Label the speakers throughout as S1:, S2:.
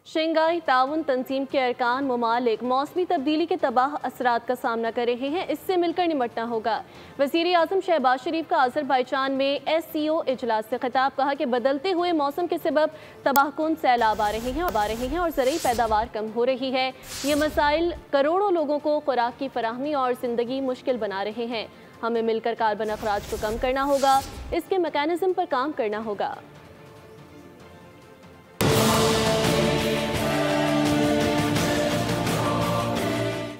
S1: Shanghai ताउन तंजीम के अरकान ममालिक मौसमी तब्दीली के तबाह असरात का सामना कर रहे हैं। इससे मिलकर निपटना होगा। वज़ीर आज़म शहबाज शरीफ का अज़रबैजान में SCO इजलास से खिताब। कहा कि बदलते हुए मौसम के सबब तबाहकुन सैलाब आ रहे हैं और ज़रूरी पैदावार कम हो रही है। ये मसाइल करोड़ों लोगों को खुराक की फराहमी और ज़िंदगी मुश्किल बना रहे हैं। हमें मिलकर कार्बन अखराज को कम करना होगा। इसके मैकेनिज़्म पर काम करना होगा।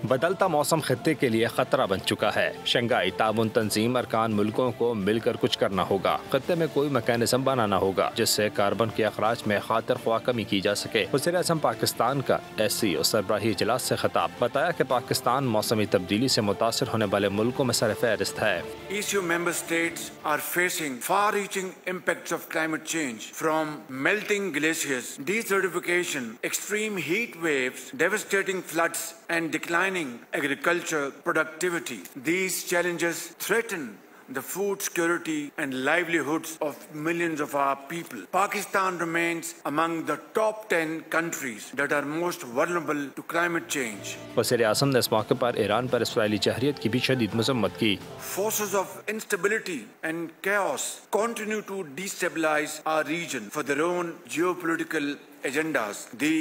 S2: बदलता मौसम खत्ते के लिए खतरा बन चुका है। शंघाई ताउन तंजीम अरकान मुल्कों को मिलकर कुछ करना होगा। खत्ते में कोई मैकेनिज्म बनाना होगा जिससे कार्बन के अखराज में खातिर ख्वाह कमी की जा सके। वज़ीर आज़म पाकिस्तान का SCO सरबराही इजलास से खिताब। बताया कि पाकिस्तान मौसमी तब्दीली से मुतासर होने वाले मुल्कों में सरफहरिस्त है।
S3: ECO member states are facing far-reaching impacts of climate change, from melting glaciers, desertification, extreme heat waves, devastating floods, and declining agriculture productivity. These challenges threaten the food security and livelihoods of millions of our people. Pakistan remains among the top 10 countries that are most vulnerable to climate change.
S2: वज़ीर आज़म ने इस मौके पर Iran पर Israeli जहरियत की भी शदीद मज़म्मत की।
S3: Forces of instability and chaos continue to destabilize our region for their own geopolitical agendas. The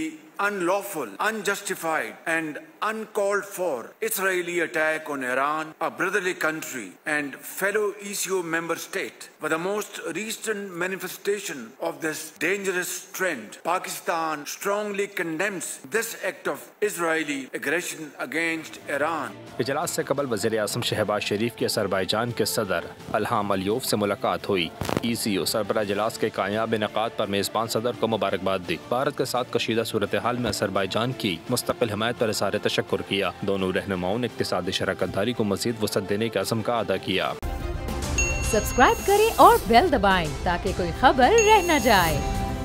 S3: unlawful, unjustified and uncalled for Israeli attack on Iran, a brotherly country and fellow ECO member state, were the most recent manifestation of this dangerous trend. Pakistan strongly condemns this act of Israeli aggression against Iran.
S2: इजलास से कबल वज़ीर आज़म शहबाज शरीफ के Azerbaijan के सदर इल्हाम अलियोव से मुलाकात हुई। ECO सरबराह इजलास के कामयाब इनेकाद पर मेज़बान सदर को मुबारकबाद दी। भारत के साथ कशीदा सूरत हाल में अज़रबैजान की मुस्तकिल हिमायत पर इज़हार तशक्कुर किया। दोनों रहनुमाओं ने इक़्तिसादी शराकतदारी को मज़ीद वसअत देने के अज़्म का अदा किया।
S4: सब्सक्राइब करें और बेल दबाएं ताकि कोई खबर रह न जाए।